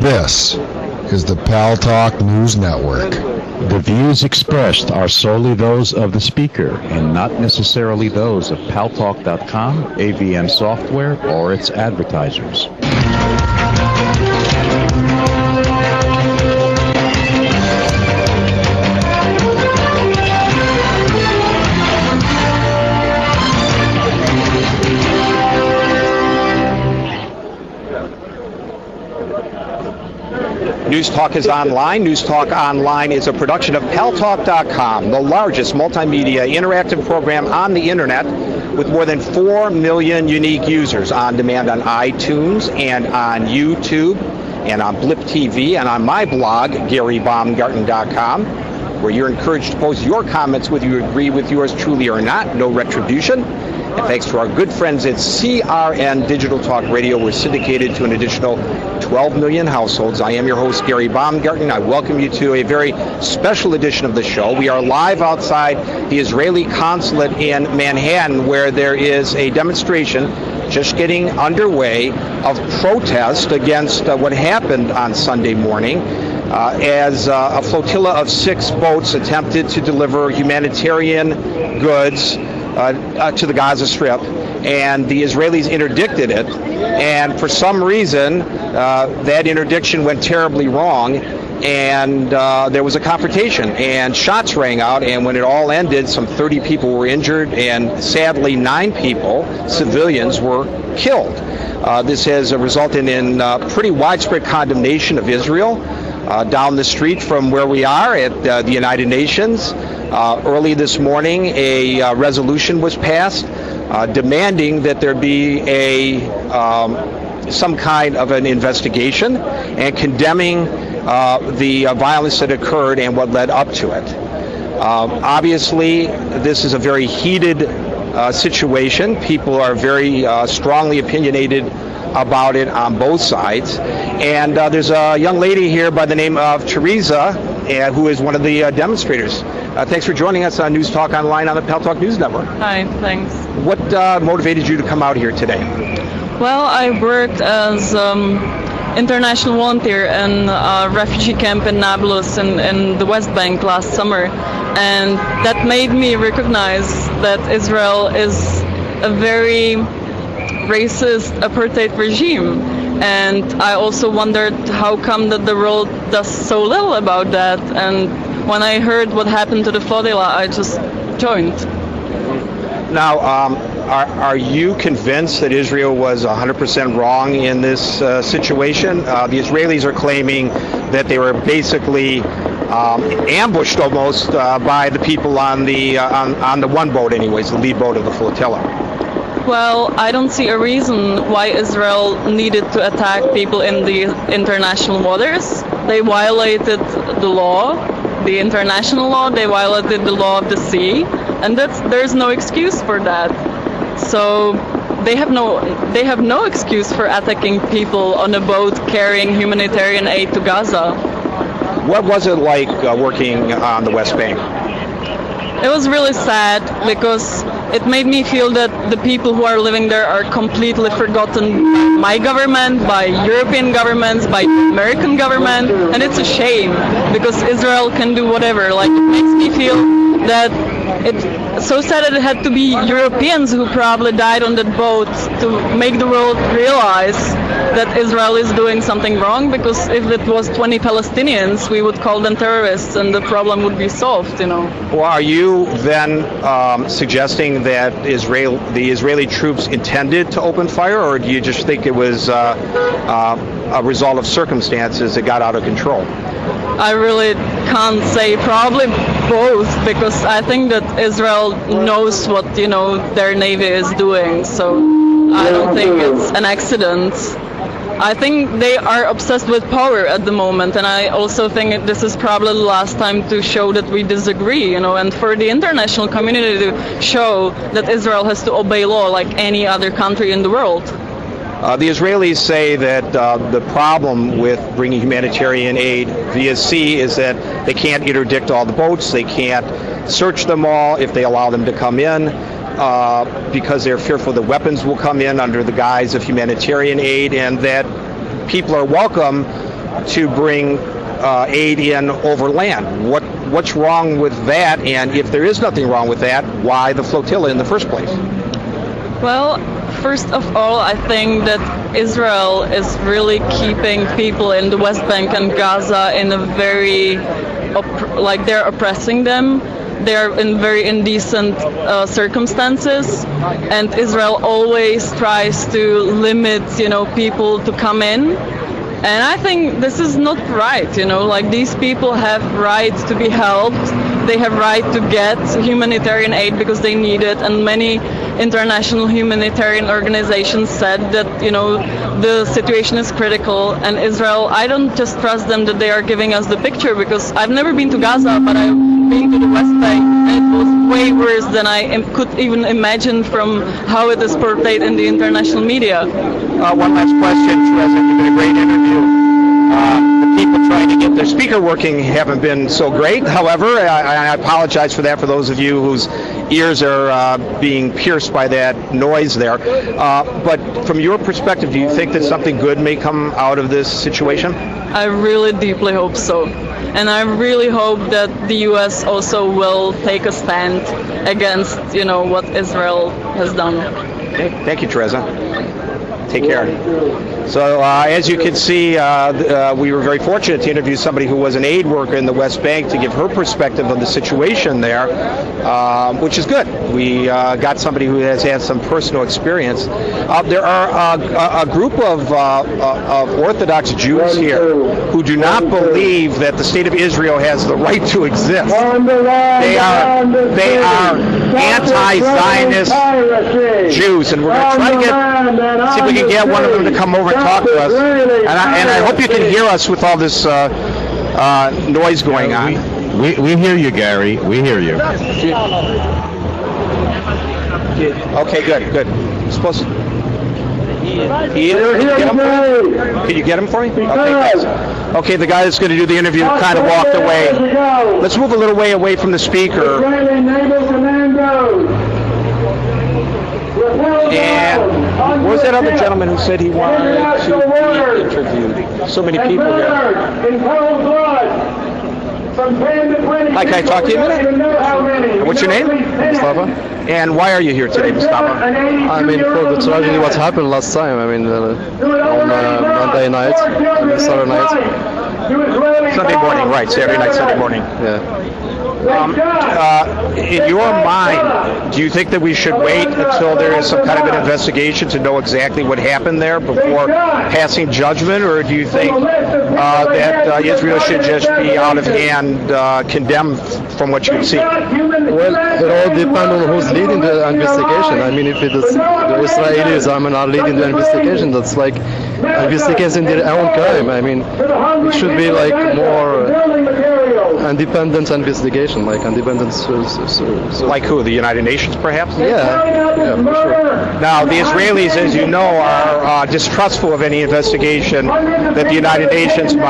This is the Pal Talk News Network. The views expressed are solely those of the speaker and not necessarily those of paltalk.com, AVN Software, or its advertisers. News Talk is online. News Talk Online is a production of paltalk.com, the largest multimedia interactive program on the internet with more than 4 million unique users on demand on iTunes and on YouTube and on Blip TV and on my blog, GaryBaumgarten.com, where you're encouraged to post your comments whether you agree with yours truly or not. No retribution. And thanks to our good friends at CRN Digital Talk Radio, we're syndicated to an additional 12 million households. I am your host, Gary Baumgarten. I welcome you to a very special edition of the show. We are live outside the Israeli consulate in Manhattan, where there is a demonstration just getting underway of protest against what happened on Sunday morning. As a flotilla of 6 boats attempted to deliver humanitarian goods to the Gaza Strip, and the Israelis interdicted it, and for some reason that interdiction went terribly wrong, and there was a confrontation, and shots rang out, and when it all ended, some 30 people were injured, and sadly 9 people, civilians, were killed. This has resulted in pretty widespread condemnation of Israel. Down the street from where we are at the United Nations, early this morning, a resolution was passed demanding that there be some kind of an investigation and condemning the violence that occurred and what led up to it. Obviously, this is a very heated situation. People are very strongly opinionated about it on both sides. And there's a young lady here by the name of Teresa, who is one of the demonstrators. Thanks for joining us on News Talk Online on the Pal Talk News Network. Hi, thanks. What motivated you to come out here today? Well, I worked as international volunteer in a refugee camp in Nablus in the West Bank last summer. And that made me recognize that Israel is a very racist apartheid regime, and I also wondered how come that the world does so little about that. And when I heard what happened to the flotilla, I just joined. Now, are you convinced that Israel was 100% wrong in this situation? The Israelis are claiming that they were basically ambushed almost by the people on the one boat, anyways, the lead boat of the flotilla. Well, I don't see a reason why Israel needed to attack people in the international waters. They violated the law, the international law. They violated the law of the sea, and there's no excuse for that. So they have no excuse for attacking people on a boat carrying humanitarian aid to Gaza. What was it like working on the West Bank? It was really sad because it made me feel that the people who are living there are completely forgotten by my government, by European governments, by American government, and it's a shame because Israel can do whatever. Like, it makes me feel that it's so sad that it had to be Europeans who probably died on that boat to make the world realize that Israel is doing something wrong, because if it was 20 Palestinians, we would call them terrorists and the problem would be solved, Well, are you then suggesting that the Israeli troops intended to open fire, or do you just think it was a result of circumstances that got out of control? I really can't say. Probably both, because I think that Israel knows what, their navy is doing. So I don't think it's an accident. I think they are obsessed with power at the moment, and I also think this is probably the last time to show that we disagree, and for the international community to show that Israel has to obey law like any other country in the world. The Israelis say that the problem with bringing humanitarian aid via sea is that they can't interdict all the boats, they can't search them all if they allow them to come in, because they're fearful that weapons will come in under the guise of humanitarian aid, and that people are welcome to bring aid in over land. What's wrong with that? And if there is nothing wrong with that, why the flotilla in the first place? Well, first of all, I think that Israel is really keeping people in the West Bank and Gaza in a very, like they're oppressing them. They're in very indecent circumstances, and Israel always tries to limit, people to come in. And I think this is not right, like these people have right to be helped. They have right to get humanitarian aid because they need it. And many international humanitarian organizations said that, the situation is critical. And Israel, I don't just trust them that they are giving us the picture, because I've never been to Gaza, but I've been to the West Bank, and it was way worse than I could even imagine from how it is portrayed in the international media. One last question, Teresa. You've been a great interview. The people trying to get their speaker working haven't been so great. However, I apologize for that for those of you whose ears are being pierced by that noise there. But from your perspective, do you think that something good may come out of this situation? I really deeply hope so. And I really hope that the U.S. also will take a stand against, what Israel has done. Okay. Thank you, Teresa. Take care. So as you can see, we were very fortunate to interview somebody who was an aid worker in the West Bank to give her perspective on the situation there, which is good. We got somebody who has had some personal experience. There are a group of Orthodox Jews here who do not believe that the state of Israel has the right to exist. They are anti-Zionist Jews, and we're going to try to see if we can get one of them to come over and talk to us. And I hope you can hear us with all this noise going on. We hear you, Gary. We hear you. Okay, good. You're supposed to... Can you get him for me? Okay, thanks. Okay, the guy that's going to do the interview kind of walked away. Let's move a little way away from the speaker. And what was that other gentleman who said he wanted to be interviewed? So many people here. Hi, can I talk to you a minute? What's your name? Mustafa. And why are you here today, Mustafa? I mean, for the tragedy what happened last time, I mean, on Monday night, Saturday night. Sunday morning, right, Saturday night, Sunday morning. Yeah. In your mind, do you think that we should wait until there is some kind of an investigation to know exactly what happened there before passing judgment, or do you think that Israel should just be out of hand, condemned from what you can see? Well, it all depends on who's leading the investigation. I mean, if it is the Israelis, are leading the investigation, that's like investigating their own crime. I mean, it should be like more independent investigation, like independent. Like who? The United Nations, perhaps? Yeah, for sure. Now, the Israelis, as you know, are distrustful of any investigation that the United Nations might